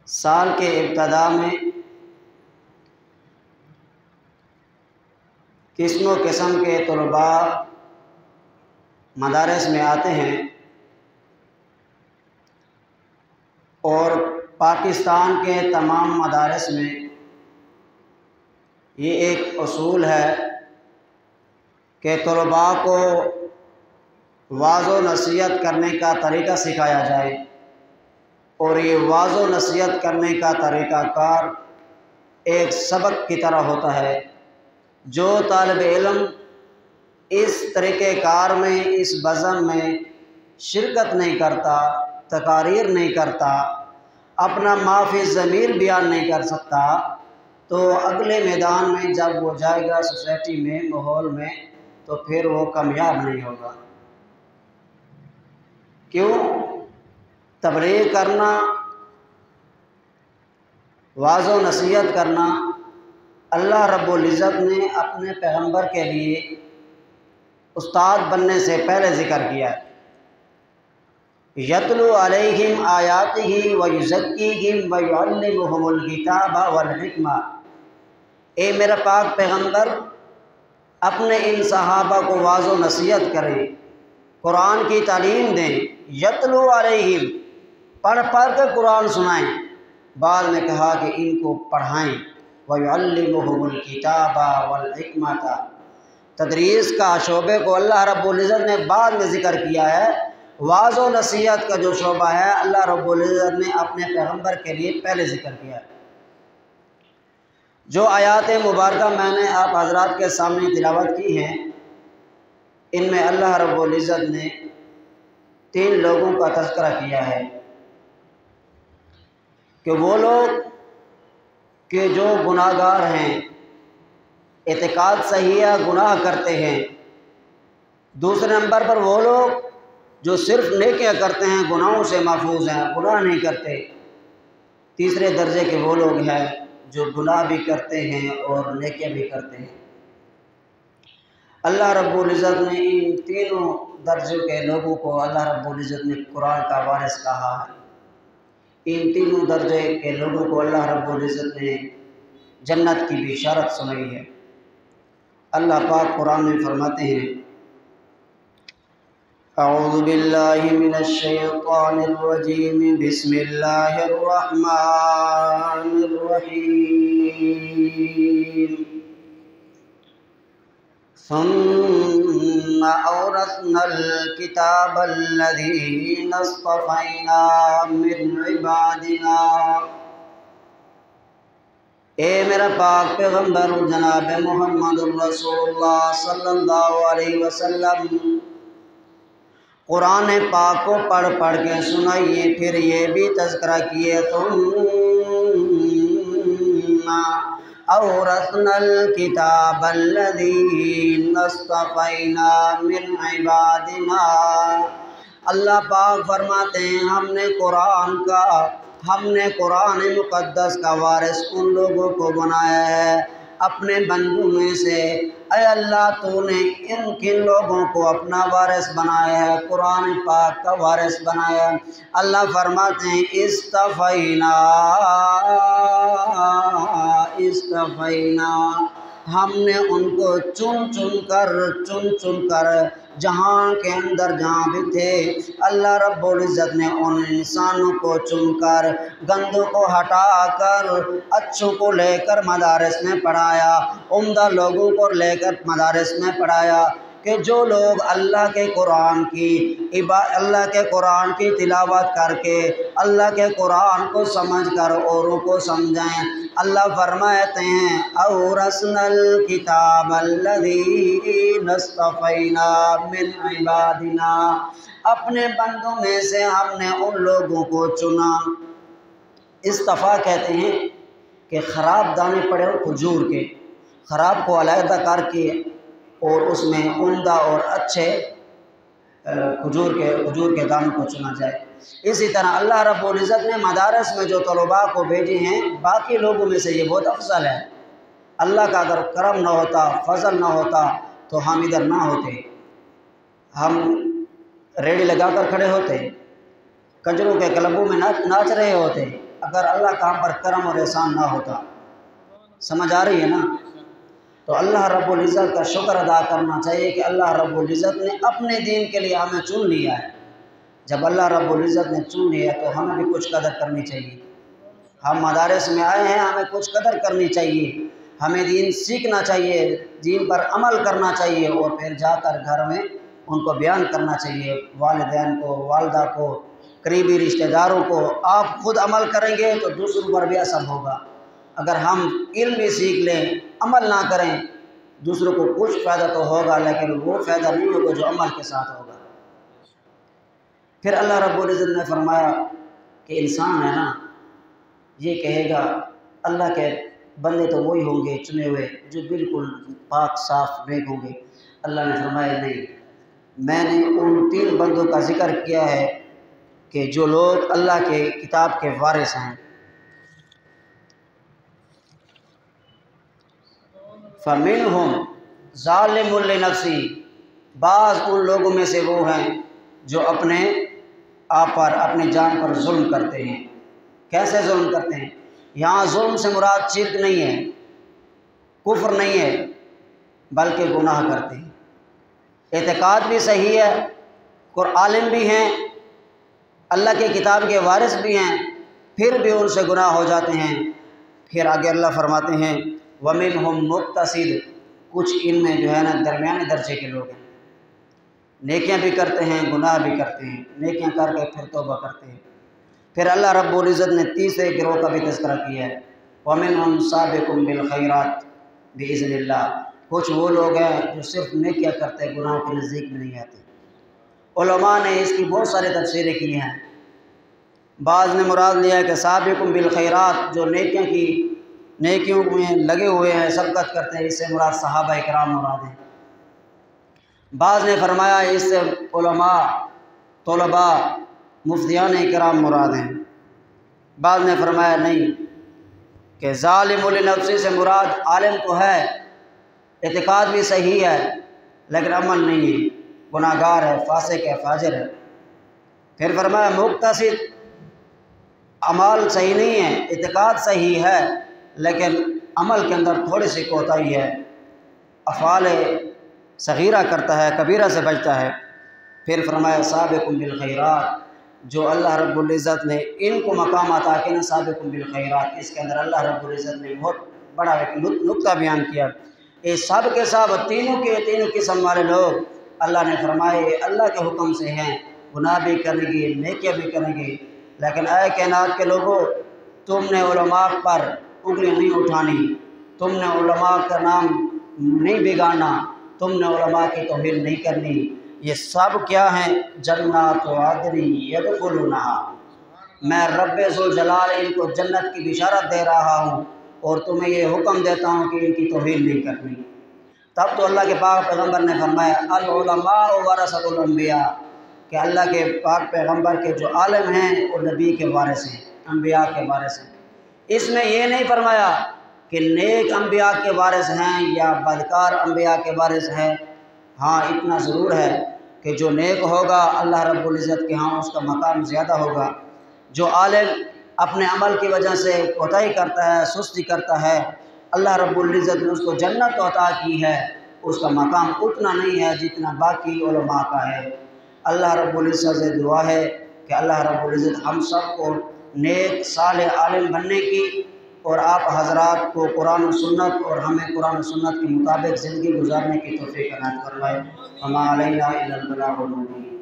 سال کے ابتدا میں قسم و قسم کے طلباء مدارس میں آتے ہیں اور پاکستان کے تمام مدارس میں یہ ایک اصول ہے کہ طلباء کو واعظ و نصیحت کرنے کا طریقہ سکھایا جائے، اور یہ واعظ و نصیحت کرنے کا طریقہ کار ایک سبق کی طرح ہوتا ہے۔ جو طالب علم اس طریقہ کار میں، اس بزم میں شرکت نہیں کرتا، تقاریر نہیں کرتا، اپنا ما فی الضمیر بیان نہیں کر سکتا، تو اگلے میدان میں جب وہ جائے گا سوسائٹی میں، ماحول میں، تو پھر وہ کامیاب نہیں ہوگا۔ کیوں؟ تبلیغ کرنا، واعظ و نصیحت کرنا اللہ رب العزت نے اپنے پیغمبر کے لیے استاد بننے سے پہلے ذکر کیا ہے۔ یتلو علیہم آیاتہ ویزکیہم ویعلمہم الکتاب والحکمہ۔ اے میرا پاک پیغمبر، اپنے ان صحابہ کو واعظ و نصیحت کریں، قرآن کی تعلیم دیں۔ یتلو علیہم، پڑھ پڑھ کر قرآن سنائیں، بعد میں کہا کہ ان کو پڑھائیں۔ وَيُعَلِّمُهُمُ الْكِتَابَ وَالْحِكْمَةَ، تدریس کا شعبے کو اللہ رب العزت نے بعد میں ذکر کیا ہے۔ واعظ و نصیحت کا جو شعبہ ہے اللہ رب العزت نے اپنے پیغمبر کے لیے پہلے ذکر کیا ہے۔ جو آیات مبارکہ میں نے آپ حضرات کے سامنے تلاوت کی ہیں، ان میں اللہ رب العزت نے 3 لوگوں کا تذکرہ کیا ہے کہ وہ لوگ کہ جو گناہ گار ہیں، اعتقاد صحیح ہے، گناہ کرتے ہیں۔ دوسرے نمبر پر وہ لوگ جو صرف نیکیاں کرتے ہیں، گناہوں سے محفوظ ہیں، گناہ نہیں کرتے۔ تیسرے درجے کے وہ لوگ ہیں جو گناہ بھی کرتے ہیں اور نیکیاں بھی کرتے ہیں۔ اللہ رب العزت نے ان تینوں درجوں کے لوگوں کو اللہ رب العزت نے قرآن کا وارث کہا ہے۔ ان تینوں درجے کے لوگوں کو اللہ رب العزت نے جنت کی بشارت سنائی ہے۔ اللہ پاک قرآن میں فرماتے ہیں، اعوذ باللہ من الشیطان الرجیم، بسم اللہ الرحمن الرحیم، ثم اورثنا الكتاب الذین اصطفینا من عبادنا۔ اے میرا پاک پیغمبر جناب محمد الرسول اللہ صلی اللہ علیہ وسلم، قرآن پاک کو پڑھ پڑھ کے سنائیے، پھر یہ بھی تذکرہ کیے، ثم اورثنا الکتاب الذین اصطفینا من عبادنا۔ اللہ پاک فرماتے ہیں ہم نے قرآن مقدس کا وارث ان لوگوں کو بنایا ہے اپنے بندوں میں سے۔ اے اللہ، تو نے کن لوگوں کو اپنا وارث بنایا ہے، قرآن پاک کا وارث بنایا ہے۔ اللہ فرماتے ہیں استفینا، ہم نے ان کو چن چن کر جہاں کے اندر جہاں بھی تھے، اللہ رب العزت نے ان انسانوں کو چن کر، گندوں کو ہٹا کر، اچھوں کو لے کر مدارس میں پڑھایا، عمدہ لوگوں کو لے کر مدارس میں پڑھایا، کہ جو لوگ اللہ کے قرآن کی تلاوت کر کے، اللہ کے قرآن کو سمجھ کر اوروں کو سمجھائیں۔ اللہ فرماتے ہیں اورثنا الکتاب الذین اصطفینا من عبادنا، اپنے بندوں میں سے ہم نے ان لوگوں کو چنا۔ اصطفا کہتے ہیں کہ خراب دانے پڑے ہو کھجور کے، خراب کو علیحدہ کر کے اور اس میں عمدہ اور اچھے کھجور کے دانوں کو چنا جائے۔ اسی طرح اللہ رب العزت نے مدارس میں جو طلباء کو بھیجے ہیں، باقی لوگوں میں سے یہ بہت افضل ہے۔ اللہ کا اگر کرم نہ ہوتا، فضل نہ ہوتا، تو ہم ادھر نہ ہوتے، ہم ریڑھی لگا کر کھڑے ہوتے، کنجروں کے کلبوں میں ناچ رہے ہوتے۔ اگر اللہ کا ہم پر کرم اور احسان نہ ہوتا۔ سمجھ آ رہی ہے نا؟ تو اللہ رب العزت کا شکر ادا کرنا چاہیے کہ اللہ رب العزت نے اپنے دین کے لیے ہمیں چن لیا ہے۔ جب اللہ رب العزت نے چن لیا تو ہمیں بھی کچھ قدر کرنی چاہیے۔ ہم مدارس میں آئے ہیں، ہمیں کچھ قدر کرنی چاہیے، ہمیں دین سیکھنا چاہیے، دین پر عمل کرنا چاہیے، اور پھر جا کر گھر میں ان کو بیان کرنا چاہیے، والدین کو، والدہ کو، قریبی رشتہ داروں کو۔ آپ خود عمل کریں گے تو دوسروں پر بھی اثر ہوگا۔ اگر ہم علم بھی سیکھ لیں، عمل نہ کریں، دوسروں کو کچھ فائدہ تو ہوگا لیکن وہ فائدہ نہیں ہوگا جو عمل کے ساتھ ہوگا۔ پھر اللہ رب العزت نے فرمایا کہ انسان ہے نا، یہ کہے گا اللہ کے بندے تو وہی ہوں گے چنے ہوئے جو بالکل پاک صاف نیک ہوں گے۔ اللہ نے فرمایا نہیں، میں نے ان 3 بندوں کا ذکر کیا ہے کہ جو لوگ اللہ کے کتاب کے وارث ہیں۔ فَمِنْهُمْ ظَالِمٌ لِنَفْسِهِ، بعض ان لوگوں میں سے وہ ہیں جو اپنے آپ پر، اپنی جان پر ظلم کرتے ہیں۔ کیسے ظلم کرتے ہیں؟ یہاں ظلم سے مراد شرک نہیں ہے، کفر نہیں ہے، بلکہ گناہ کرتے ہیں۔ اعتقاد بھی صحیح ہے، عالم بھی ہیں، اللہ کے کتاب کے وارث بھی ہیں، پھر بھی ان سے گناہ ہو جاتے ہیں۔ پھر آگے اللہ فرماتے ہیں وَمِنْهُمْ مُقْتَصِدٌ، کچھ ان میں جو ہے نا درمیانے درجے کے لوگ ہیں، نیکیاں بھی کرتے ہیں، گناہ بھی کرتے ہیں، نیکیاں کر کے پھر توبہ کرتے ہیں۔ پھر اللہ رب العزت نے تیسرے گروہ کا بھی تذکرہ کیا ہے وَمِنْهُمْ سَابِقٌ بِالْخَيْرَاتِ بِإِذْنِ اللَّهِ، کچھ وہ لوگ ہیں جو صرف نیکیاں کرتے ہیں، گناہوں کے نزدیک میں نہیں آتے۔ علماء نے اس کی بہت سارے تفسیریں کی ہیں۔ بعض نے مراد لیا ہے کہ سابقٌ بالخیرات، جو نیکیوں میں لگے ہوئے ہیں، سبقت کرتے ہیں، اس سے مراد صحابہ کرام مراد ہیں۔ بعض نے فرمایا اس سے علماء، طلباء، مفتیان کرام مراد ہیں۔ بعض نے فرمایا نہیں، کہ ظالم لنفسی سے مراد عالم تو ہے، اعتقاد بھی صحیح ہے لیکن عمل نہیں ہے، گناہ گار ہے، فاسق ہے، فاجر ہے۔ پھر فرمایا مقتصد، عمل صحیح نہیں ہے، اعتقاد صحیح ہے لیکن عمل کے اندر تھوڑی سی کوتاہی ہے، افعال صغیرہ کرتا ہے، کبیرہ سے بچتا ہے۔ پھر فرمایا سابقٌ بالخیرات، جو اللہ رب العزت نے ان کو مقام عطا کیا نا سابقٌ بالخیرات، اس کے اندر اللہ رب العزت نے بہت بڑا ایک نقطہ بیان کیا۔ یہ سب کے سب تینوں قسم والے لوگ اللہ نے فرمائے اللہ کے حکم سے ہیں، گناہ بھی کریں گے، نیکیاں بھی کریں گے، لیکن اے کائنات کے لوگوں، تم نے علماء پر انگلی نہیں اٹھانی، تم نے علماء کا نام نہیں بگاڑنا، تم نے علماء کی توہین نہیں کرنی۔ یہ سب کیا ہیں؟ جنات عدن یدخلونہا، میں رب ذوالجلال ان کو جنت کی بشارت دے رہا ہوں اور تمہیں یہ حکم دیتا ہوں کہ ان کی توہین نہیں کرنی۔ تب تو اللہ کے پاک پیغمبر نے فرمایا العلماء ورثۃ الانبیاء، کہ اللہ کے پاک پیغمبر کے جو عالم ہیں وہ نبی کے وارث ہیں، انبیاء کے وارث ہیں۔ اس میں یہ نہیں فرمایا کہ نیک انبیاء کے وارث ہیں یا بدکار انبیاء کے وارث ہیں۔ ہاں اتنا ضرور ہے کہ جو نیک ہوگا اللہ رب العزت کے ہاں اس کا مقام زیادہ ہوگا۔ جو عالم اپنے عمل کی وجہ سے کوتاہی کرتا ہے، سستی کرتا ہے، اللہ رب العزت نے اس کو جنت تو عطا کی ہے، اس کا مقام اتنا نہیں ہے جتنا باقی علماء کا ہے۔ اللہ رب العزت سے دعا ہے کہ اللہ رب العزت ہم سب کو نیک صالح عالم بننے کی اور آپ حضرات کو قرآن و سنت اور ہمیں قرآن و سنت کے مطابق زندگی گزارنے کی توفیق عنایت فرمائے۔ وما علینا الا البلاغ المبین۔